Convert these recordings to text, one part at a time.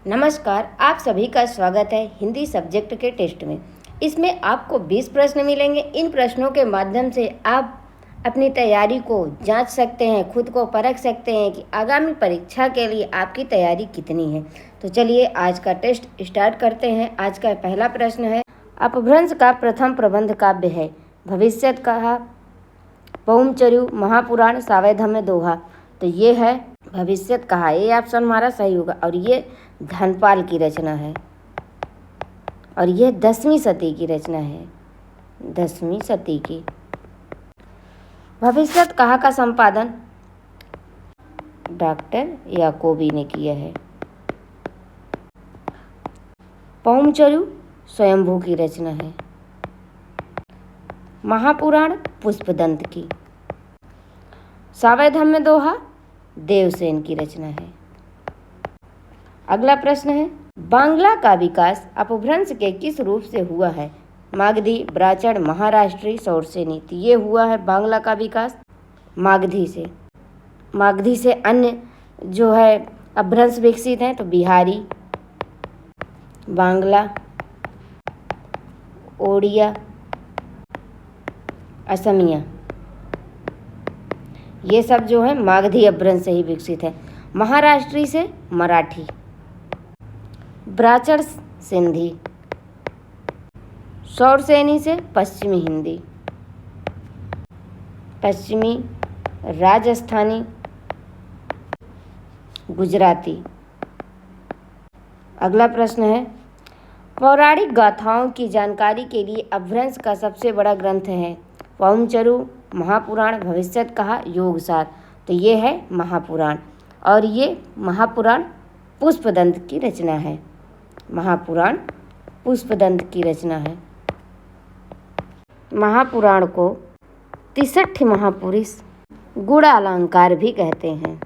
नमस्कार, आप सभी का स्वागत है हिंदी सब्जेक्ट के टेस्ट में। इसमें आपको 20 प्रश्न मिलेंगे। इन प्रश्नों के माध्यम से आप अपनी तैयारी को जांच सकते हैं, खुद को परख सकते हैं कि आगामी परीक्षा के लिए आपकी तैयारी कितनी है। तो चलिए आज का टेस्ट स्टार्ट करते हैं। आज का पहला प्रश्न है, अपभ्रंश का प्रथम प्रबंध काव्य है? भविष्यत कहा, पहुमचर्यु, महापुराण, सावयधम्य दोहा। तो ये है भविष्यत कहा। ये ऑप्शन हमारा सही होगा और ये धनपाल की रचना है और यह 10वीं सदी की रचना है, 10वीं सदी की। भविष्यत कहा का संपादन डॉक्टर याकोबी ने किया है। पहुमचर्यु स्वयंभू की रचना है। महापुराण पुष्पदंत की। सावयधम्य दोहा देवसेन की रचना है। अगला प्रश्न है, बांग्ला का विकास अपभ्रंश के किस रूप से हुआ है? मागधी, ब्राह्मण, महाराष्ट्री, शौरसेनी। तो ये हुआ है बांग्ला का विकास मागधी से। मागधी से अन्य जो है अपभ्रंश विकसित हैं तो बिहारी, बांग्ला, ओडिया, असमिया, ये सब जो है मागधी अपभ्रंश से ही विकसित है। महाराष्ट्री से मराठी, ब्राह्मण सिंधी, शौरसेनी से पश्चिमी हिंदी, पश्चिमी राजस्थानी, गुजराती। अगला प्रश्न है, पौराणिक गाथाओं की जानकारी के लिए अपभ्रंश का सबसे बड़ा ग्रंथ है? पहुमचर्यु, महापुराण, भविष्यत कहा, योगसार। तो ये है महापुराण और ये महापुराण पुष्पदंत की रचना है। महापुराण पुष्पदंत की रचना है। महापुराण को 63 महापुरुष गुणालंकार भी कहते हैं।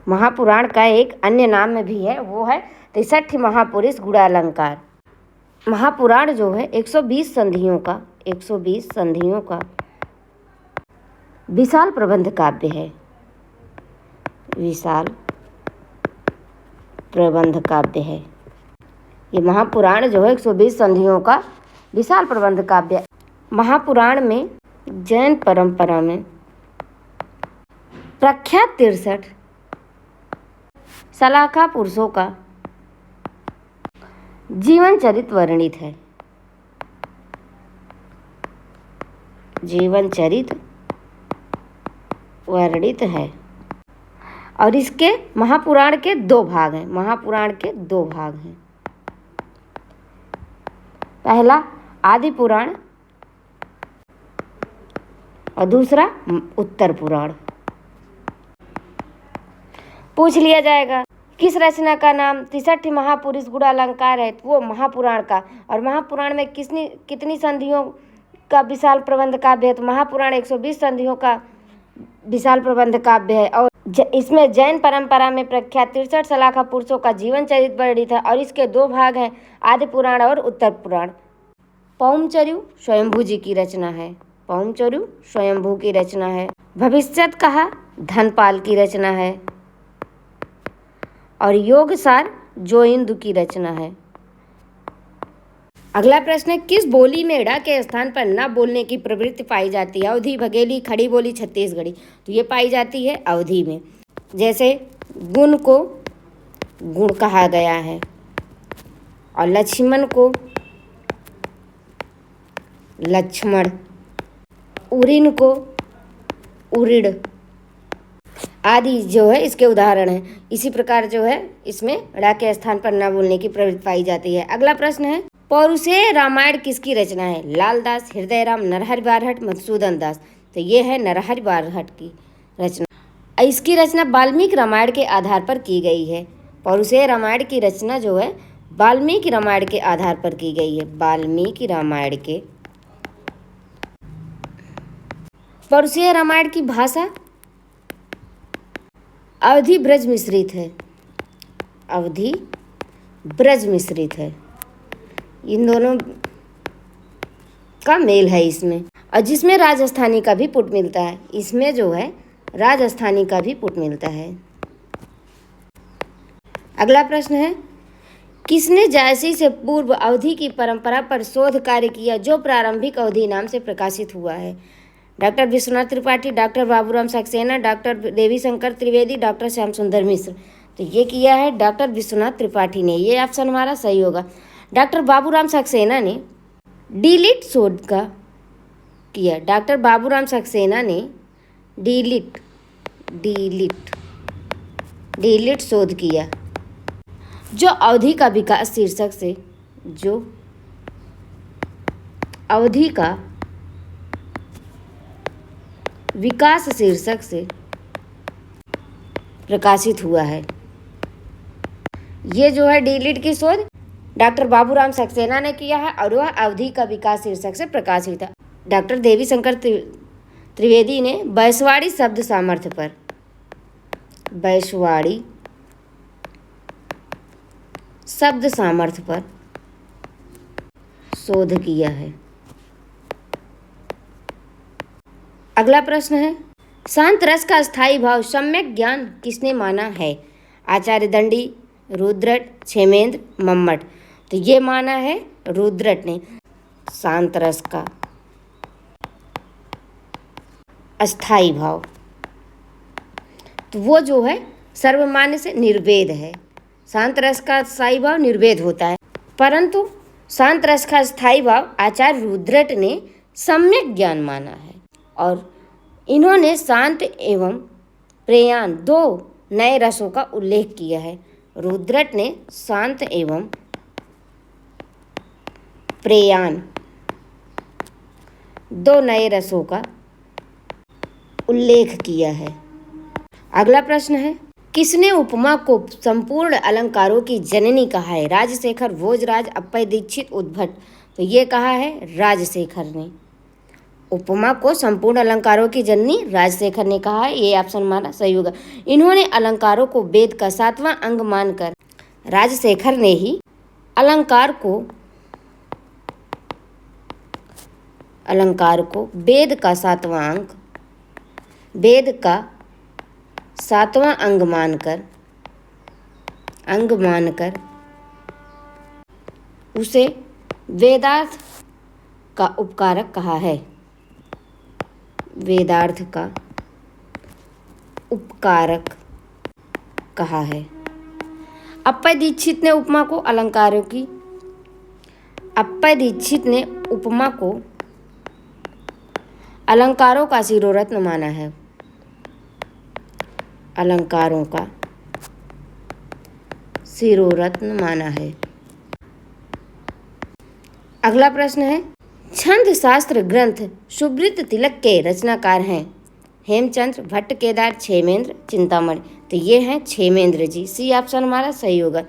महापुराण का एक अन्य नाम भी है, वो है 63 महापुरुष गुणालंकार। महापुराण जो है 120 संधियों का विशाल प्रबंध काव्य है। विशाल प्रबंध काव्य है ये महापुराण जो है 120 संधियों का विशाल प्रबंध काव्य। महापुराण में जैन परंपरा में प्रख्यात 63 सलाखा पुरुषों का जीवन चरित्र वर्णित है। जीवन चरित्र वर्णित है और इसके महापुराण के 2 भाग हैं। महापुराण के 2 भाग हैं। पहला आदि पुराण और दूसरा उत्तर पुराण। पूछ लिया जाएगा किस रचना का नाम 63 महापुरुष गुणालंकार है? वो महापुराण का। और महापुराण में कितनी संधियों का विशाल प्रबंध काव्य है? तो महापुराण 120 संधियों का विशाल प्रबंध काव्य है और इसमें जैन परंपरा में प्रख्यात 63 सलाखा पुरुषों का जीवन चरित्र वर्णित है और इसके 2 भाग हैं, आदि पुराण और उत्तर पुराण। पहुमचर्यु स्वयंभू जी की रचना है। पहुमचर्यु स्वयंभू की रचना है। भविष्यत कहा धनपाल की रचना है और योगसार जोइंदु की रचना है। अगला प्रश्न है, किस बोली में ड़ा के स्थान पर न बोलने की प्रवृत्ति पाई जाती है? अवधी, बघेली, खड़ी बोली, छत्तीसगढ़ी। तो ये पाई जाती है अवधी में। जैसे गुण को गुण कहा गया है और लक्ष्मण को लक्ष्मण, उरिन को उरिड़ आदि जो है इसके उदाहरण हैं। इसी प्रकार जो है इसमें ड़ा के स्थान पर न बोलने की प्रवृत्ति पाई जाती है। अगला प्रश्न है, पौरुषेय रामायण किसकी रचना है? लालदास, हृदयराम, नरहरि बारहट, मधुसूदन दास। तो ये है नरहरि बारहट की रचना। इसकी रचना वाल्मीकि रामायण के आधार पर की गई है। पौरुषेय रामायण की रचना जो है वाल्मीकि रामायण के आधार पर की गई है। वाल्मीकि रामायण के। पौरुषेय रामायण की भाषा अवधी ब्रज मिश्रित है। अवधी ब्रज मिश्रित है। इन दोनों का मेल है इसमें और जिसमें राजस्थानी का भी पुट मिलता है। इसमें जो है राजस्थानी का भी पुट मिलता है। अगला प्रश्न है, किसने जायसी से पूर्व अवधि की परंपरा पर शोध कार्य किया जो प्रारंभिक अवधि नाम से प्रकाशित हुआ है? Doctor Vishwanath Tripathi, doctor Baburam Saxena, doctor Devishankar Trivedi, doctor Shyam सुंदर मिश्र। तो ये किया है डॉक्टर विश्वनाथ त्रिपाठी ने, ये ऑप्शन हमारा सही होगा। डॉक्टर बाबूराम सक्सेना ने डीलिट शोध का किया। डॉक्टर बाबूराम सक्सेना ने डीलिट शोध किया। जो अवधि का विकास शीर्षक से प्रकाशित हुआ है। ये जो है डीलिट की शोध डॉक्टर बाबूराम सक्सेना ने किया है और वह अवधि का विकास शीर्षक से प्रकाशित है। डॉक्टर देवीशंकर त्रिवेदी ने वैश्वाड़ी शब्द सामर्थ्य पर शोध किया है। अगला प्रश्न है, शांत रस का स्थायी भाव सम्यक ज्ञान किसने माना है? आचार्य दंडी, रुद्रट, क्षेमेंद्र, मम्मट। तो ये माना है रुद्रट ने शांत रस का अस्थाई भाव। तो वो जो है सर्वमान्य से निर्वेद है। शांत रस का स्थायी भाव निर्वेद होता है, परंतु शांत रस का स्थायी भाव आचार्य रुद्रट ने सम्यक ज्ञान माना है और इन्होंने शांत एवं प्रेयान दो नए रसों का उल्लेख किया है। रुद्रट ने शांत एवं प्रेयान दो नए रसों का उल्लेख किया है। अगला प्रश्न है, किसने उपमा को संपूर्ण अलंकारों की जननी कहा है? राजशेखर, भोजराज, अप्पय दीक्षित, उद्भट। तो ये कहा है राजशेखर ने। उपमा को संपूर्ण अलंकारों की जननी राजशेखर ने कहा है, ये ऑप्शन हमारा सही होगा। इन्होंने अलंकारों को वेद का 7वां अंग मानकर राजशेखर ने ही अलंकार को वेद का 7वां अंग मानकर उसे वेदार्थ का उपकारक कहा है। वेदार्थ का उपकारक कहा है। अप्पय दीक्षित ने उपमा को अलंकारों का शिरोरत्न माना है। अलंकारों का शिरोरत्न माना है। अगला प्रश्न है, छंद शास्त्र ग्रंथ सुब्रत तिलक के रचनाकार हैं? हेमचंद्र, भट्ट केदार, क्षेमेंद्र, चिंतामणि। तो ये हैं क्षेमेंद्र जी, सी ऑप्शन हमारा सही होगा।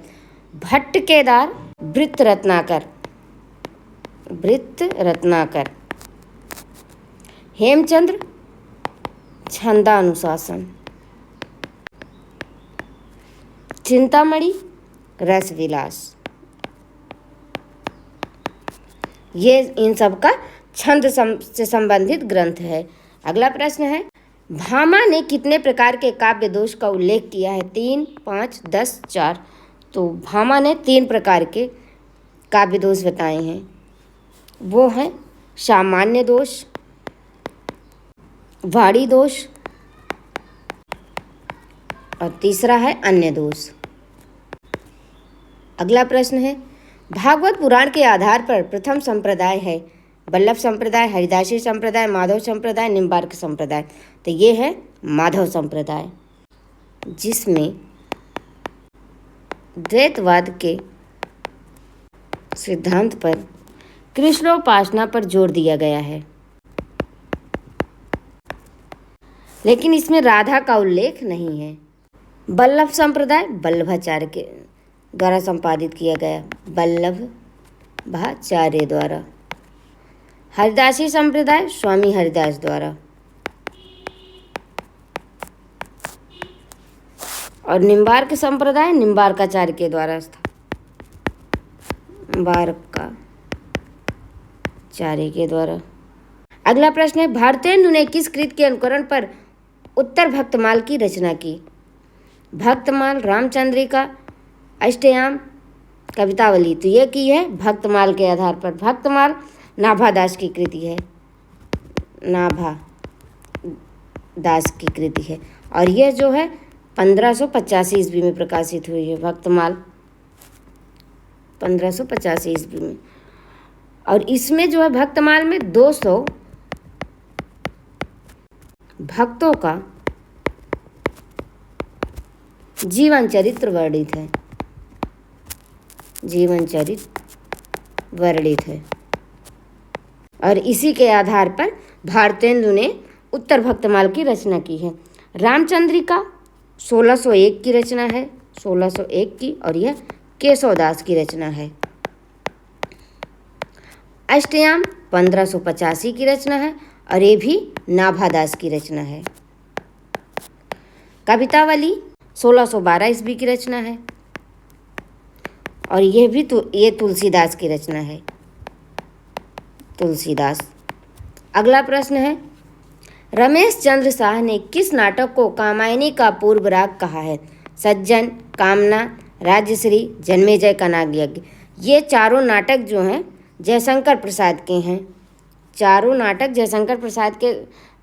भट्ट केदार वृत्त रत्नाकर, हेमचंद्र छंदानुशासन, चिंतामणि रसविलास। ये इन सब का छंद से संबंधित ग्रंथ है। अगला प्रश्न है, भामा ने कितने प्रकार के काव्य दोष का उल्लेख किया है? 3, 5, 10, 4। तो भामा ने 3 प्रकार के काव्य दोष बताए हैं। वो हैं सामान्य दोष, वाणी दोष और तीसरा है अन्य दोष। अगला प्रश्न है, भागवत पुराण के आधार पर प्रथम संप्रदाय है वल्लभ संप्रदाय, हरिदासी संप्रदाय, माधव संप्रदाय, निम्बार्क संप्रदाय। तो ये है माधव संप्रदाय, जिसमें द्वैतवाद के सिद्धांत पर कृष्णोपासना पर जोर दिया गया है, लेकिन इसमें राधा का उल्लेख नहीं है। वल्लभ संप्रदाय वल्लभाचार्य के द्वारा संपादित किया गया, वल्लभाचार्य द्वारा। हरिदासी संप्रदाय स्वामी हरिदास द्वारा। और निम्बार्क संप्रदाय निम्बार्काचार्य के द्वारा था, निम्बार्काचार्य के द्वारा। अगला प्रश्न है, भारतेंदु ने किस कृत के अनुकरण पर उत्तर भक्तमाल की रचना की? भक्तमाल, रामचंद्रिका, अष्टयाम कवितावली, तो ये की है भक्तमाल के आधार पर। भक्तमाल नाभादास की कृति है, नाभादास की कृति है, और यह जो है 1585 ईस्वी में प्रकाशित हुई है। भक्तमाल 1585 ईस्वी में, और इसमें जो है भक्तमाल में 200 भक्तों का जीवन चरित्र वर्णित है, जीवन चरित्र वर्णित है। और इसी के आधार पर भारतेंदु ने उत्तर भक्तमाल की रचना की है। रामचंद्रिका 1601 की रचना है, 1601 की, और यह केशवदास की रचना है। अष्टयाम 1585 की रचना है, और ये भी नाभादास की रचना है। कवितावली 1612 ईस्वी की रचना है, और यह भी ये तुलसीदास की रचना है, तुलसीदास। अगला प्रश्न है, रमेश चंद्र शाह ने किस नाटक को कामायनी का पूर्व राग कहा है? सज्जन, कामना, राजश्री, जन्मेजय का नागयज्ञ। ये चारों नाटक जो हैं जयशंकर प्रसाद के हैं, चारों नाटक जयशंकर प्रसाद के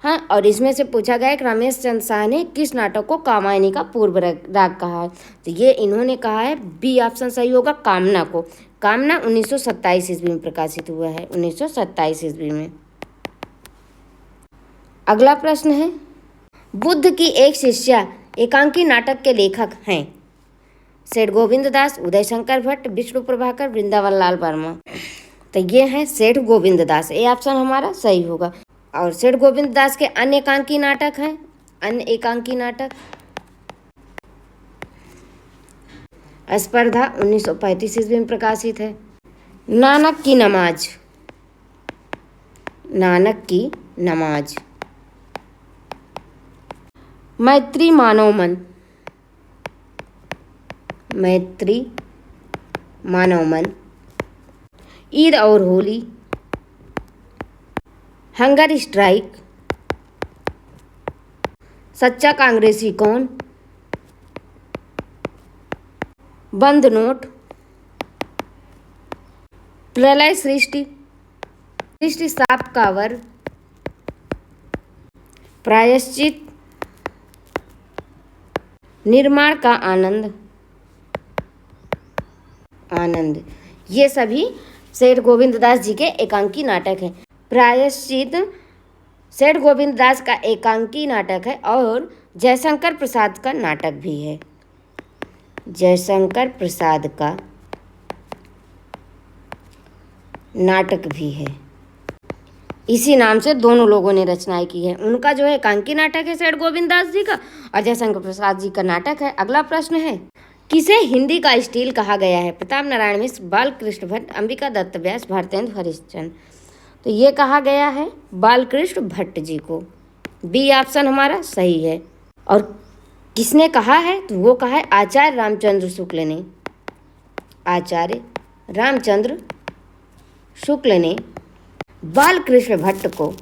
हैं। और इसमें से पूछा गया कि रमेश चंद्र शाह ने किस नाटक को कामायनी का पूर्व राग कहा है? तो ये इन्होंने कहा है, बी ऑप्शन सही होगा, कामना को। कामना 1927 ईस्वी में प्रकाशित हुआ है, 1927 ईस्वी में। अगला प्रश्न है, बुद्ध की एक शिष्या एकांकी नाटक के लेखक हैं? सेठ गोविंद दास, उदय शंकर भट्ट, विष्णु प्रभाकर, वृंदावन लाल वर्मा। तो ये है सेठ गोविंद दास, ये ऑप्शन हमारा सही होगा। और सेठ गोविंद दास के अन्य एकांकी नाटक हैं, अन्य एकांकी नाटक स्पर्धा 1935 ईस्वी में प्रकाशित है। नानक की नमाज, नानक की नमाज। मैत्री मानव मन, मैत्री मानव मन। ईद और होली, हंगर स्ट्राइक, सच्चा कांग्रेसी कौन, बंद नोट, प्रलय सृष्टि, सृष्टि साप का वर, प्रायश्चित, निर्माण का आनंद, आनंद। ये सभी सेठ गोविंद दास जी के एकांकी नाटक हैं। प्रायश्चित सेठ गोविंद दास का एकांकी नाटक है, और जयशंकर प्रसाद का नाटक भी है, जयशंकर प्रसाद का नाटक भी है। इसी नाम से दोनों लोगों ने रचनाएं की है। उनका जो है एकांकी नाटक है सेठ गोविंद दास जी का, और जयशंकर प्रसाद जी का नाटक है। अगला प्रश्न है, किसे हिंदी का स्टील कहा गया है? प्रताप नारायण मिश्र, बालकृष्ण भट्ट, अंबिका दत्त व्यास, भारतेंदु हरिश्चंद्र। तो ये कहा गया है बालकृष्ण भट्ट जी को, बी ऑप्शन हमारा सही है। और किसने कहा है? तो वो कहा है आचार्य रामचंद्र शुक्ल ने, आचार्य रामचंद्र शुक्ल ने बालकृष्ण भट्ट को,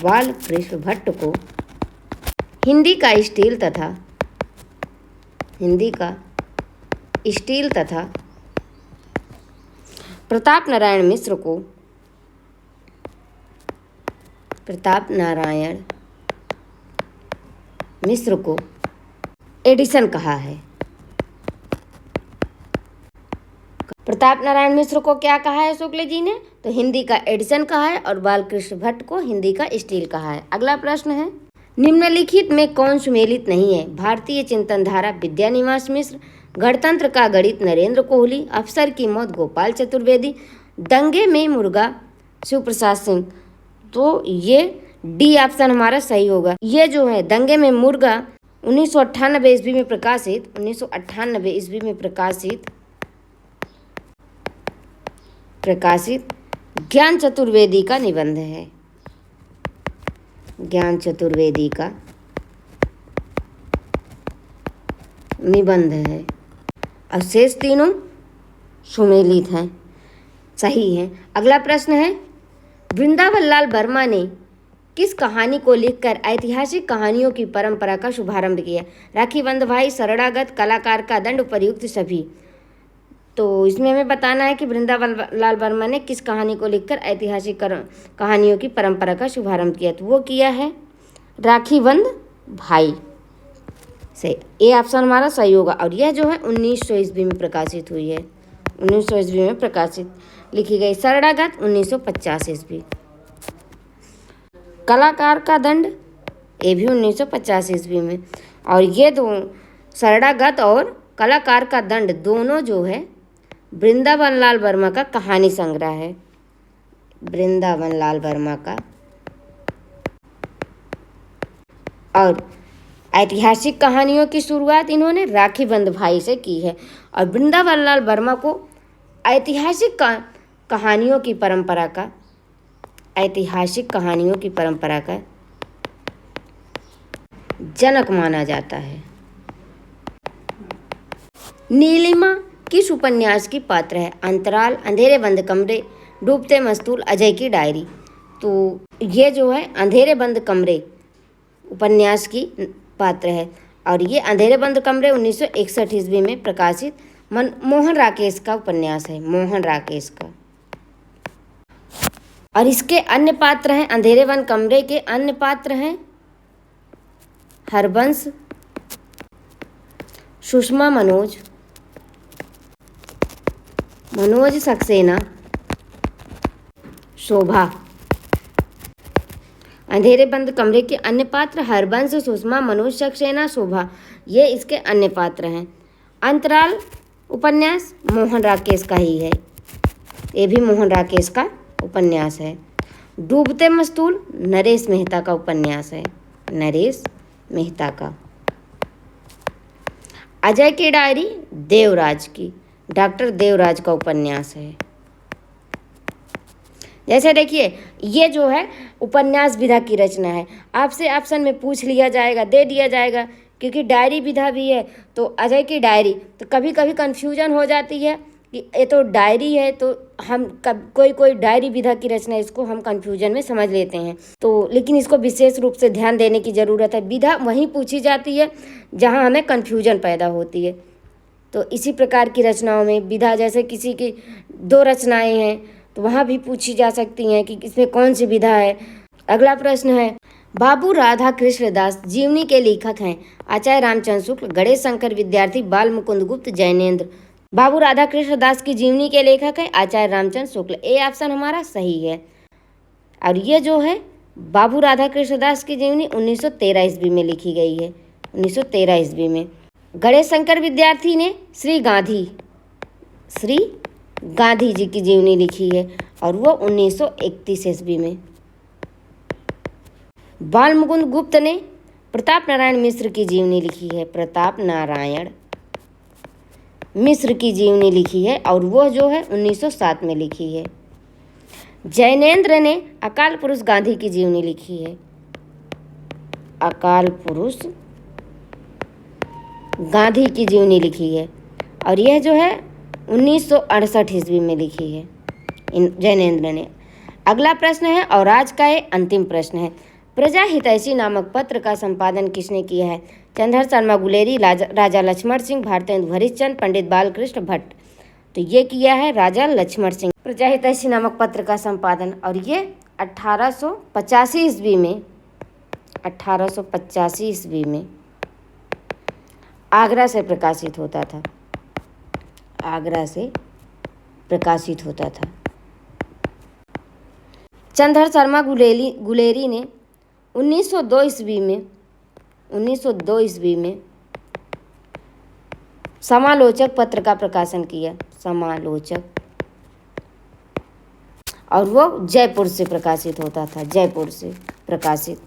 बालकृष्ण भट्ट को हिंदी का स्टील तथा, हिंदी का स्टील तथा प्रताप नारायण मिश्र को, प्रताप नारायण मिश्र को एडिशन कहा है। प्रताप नारायण मिश्र को क्या कहा है शुक्ल जी ने? तो हिंदी का एडिशन कहा है, और बालकृष्ण भट्ट को हिंदी का स्टील कहा है। अगला प्रश्न है, निम्नलिखित में कौन सुमेलित नहीं है? भारतीय चिंतन धारा विद्यानिवास मिश्र, गणतंत्र का गणित नरेंद्र कोहली, अफसर की मौत गोपाल चतुर्वेदी, दंगे में मुर्गा शिव प्रसाद सिंह। तो ये डी ऑप्शन हमारा सही होगा। ये जो है दंगे में मुर्गा 1998 ईस्वी में प्रकाशित, 1998 ईस्वी में प्रकाशित ज्ञान चतुर्वेदी का निबंध है, ज्ञान चतुर्वेदी का निबंध है। और शेष तीनों सुमेलित हैं, सही हैं। अगला प्रश्न है, वृंदावन लाल वर्मा ने किस कहानी को लिखकर ऐतिहासिक कहानियों की परंपरा का शुभारंभ किया? राखी बंध भाई, शरणागत, कलाकार का दंड, उपर्युक्त सभी। तो इसमें हमें बताना है कि वृंदावन लाल वर्मा ने किस कहानी को लिखकर ऐतिहासिक कहानियों की परंपरा का शुभारंभ किया। तो वो किया है राखी बंध भाई से। ये ऑप्शन हमारा सही होगा। और यह जो है 1900 ईस्वी में प्रकाशित हुई है, 1900 ईस्वी में प्रकाशित लिखी गई। शरणागत 1950 ईस्वी। कलाकार का दंड, ये भी 1950 ईस्वी में। और ये दो शरणागत और कलाकार का दंड दोनों जो है वृंदावन लाल वर्मा का कहानी संग्रह है, वृंदावन लाल वर्मा का। और ऐतिहासिक कहानियों की शुरुआत इन्होंने राखी बंध भाई से की है। और वृंदावन लाल वर्मा को ऐतिहासिक कहानियों की परंपरा का, ऐतिहासिक कहानियों की परंपरा का जनक माना जाता है। नीलिमा किस उपन्यास की पात्र है? अंतराल, अंधेरे बंद कमरे, डूबते मस्तूल, अजय की डायरी। तो ये जो है अंधेरे बंद कमरे उपन्यास की पात्र है। और ये अंधेरे बंद कमरे 1961 ईस्वी में प्रकाशित मोहन राकेश का उपन्यास है, मोहन राकेश का। और इसके अन्य पात्र हैं, अंधेरे बंद कमरे के अन्य पात्र हैं हरबंश, सुषमा मनोज, मनोज सक्सेना, शोभा। अंधेरे बंद कमरे के अन्य पात्र हरबंश, सुषमा, मनोज सक्सेना, शोभा, ये इसके अन्य पात्र हैं। अंतराल उपन्यास मोहन राकेश का ही है, ये भी मोहन राकेश का उपन्यास है। डूबते मस्तूल नरेश मेहता का उपन्यास है, नरेश मेहता का। अजय की डायरी देवराज की, डॉक्टर देवराज का उपन्यास है। जैसे देखिए ये जो है उपन्यास विधा की रचना है। आपसे ऑप्शन में पूछ लिया जाएगा, दे दिया जाएगा, क्योंकि डायरी विधा भी है तो अजय की डायरी, तो कभी कभी कन्फ्यूजन हो जाती है कि ये तो डायरी है, तो हम कोई डायरी विधा की रचना, इसको हम कन्फ्यूजन में समझ लेते हैं। तो लेकिन इसको विशेष रूप से ध्यान देने की ज़रूरत है। विधा वहीं पूछी जाती है जहाँ हमें कन्फ्यूजन पैदा होती है। तो इसी प्रकार की रचनाओं में विधा, जैसे किसी की 2 रचनाएं हैं तो वहाँ भी पूछी जा सकती हैं कि इसमें कौन सी विधा है। अगला प्रश्न है, बाबू राधा कृष्ण दास जीवनी के लेखक हैं? आचार्य रामचंद्र शुक्ल, गणेश शंकर विद्यार्थी, बाल मुकुंद गुप्त, जैनेन्द्र। बाबू राधा कृष्ण दास की जीवनी के लेखक है आचार्य रामचंद्र शुक्ल, ये ऑप्शन हमारा सही है। और ये जो है बाबू राधा कृष्ण दास की जीवनी 1913 ईस्वी में लिखी गई है, 1913 ईस्वी में। गणेश शंकर विद्यार्थी ने श्री गांधी जी की जीवनी लिखी है और वो 1931 ईस्वी में। बाल मुकुंद गुप्त ने प्रताप नारायण मिश्र की जीवनी लिखी है, प्रताप नारायण मिश्र की जीवनी लिखी है और वो जो है 1907 में लिखी है। जैनेन्द्र ने अकाल पुरुष गांधी की जीवनी लिखी है, अकाल पुरुष गांधी की जीवनी लिखी है और यह जो है 1968 ईस्वी में लिखी है जैनेन्द्र ने। अगला प्रश्न है और आज का ये अंतिम प्रश्न है, प्रजा हितैषी नामक पत्र का संपादन किसने किया है? चंद्रधर शर्मा गुलेरी, राजा लक्ष्मण सिंह, भारतेंदु हरिश्चंद्र, पंडित बालकृष्ण भट्ट। तो ये किया है राजा लक्ष्मण सिंह, प्रजा हितैषी नामक पत्र का संपादन। और ये 1885 ईस्वी में, 1885 ईस्वी में आगरा से प्रकाशित होता था, आगरा से प्रकाशित होता था। चंद्रधर शर्मा गुलेरी ने 1902 ईस्वी में समालोचक पत्र का प्रकाशन किया, समालोचक, और वो जयपुर से प्रकाशित होता था, जयपुर से प्रकाशित।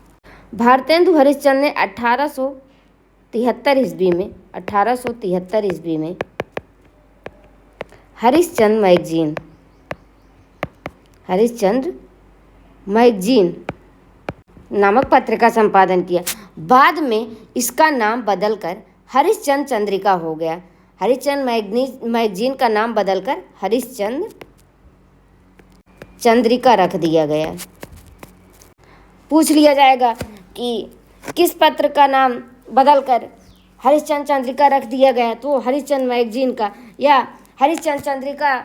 भारतेंदु हरिश्चंद्र ने 1873 ईस्वी में, 1873 ईस्वी में हरिश्चंद्र मैगजीन नामक पत्र का संपादन किया। बाद में इसका नाम बदलकर हरिश्चंद्र चंद्रिका हो गया। हरिश्चंद्र मैगजीन का नाम बदलकर हरिश्चंद्र चंद्रिका रख दिया गया। पूछ लिया जाएगा कि किस पत्र का नाम बदलकर हरिश्चंद्र चंद्रिका रख दिया गया, तो हरिश्चंद्र मैगजीन का या हरिश्चंद्र चंद्रिका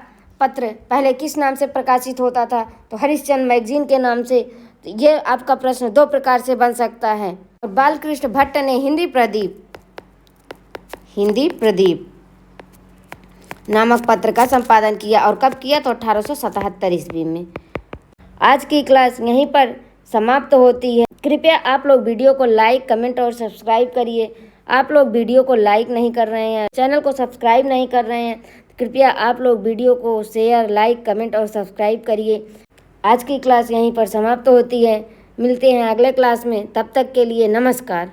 पत्र पहले किस नाम से प्रकाशित होता था? तो हरिश्चंद्र मैगजीन के नाम से। तो ये आपका प्रश्न दो प्रकार से बन सकता है। और बालकृष्ण भट्ट ने हिंदी प्रदीप नामक पत्र का संपादन किया और कब किया? तो 1877 ईस्वी में। आज की क्लास यहीं पर समाप्त होती है। कृपया आप लोग वीडियो को लाइक, कमेंट और सब्सक्राइब करिए। आप लोग वीडियो को लाइक नहीं कर रहे हैं, चैनल को सब्सक्राइब नहीं कर रहे हैं, कृपया आप लोग वीडियो को शेयर, लाइक, कमेंट और सब्सक्राइब करिए। आज की क्लास यहीं पर समाप्त होती है। मिलते हैं अगले क्लास में, तब तक के लिए नमस्कार।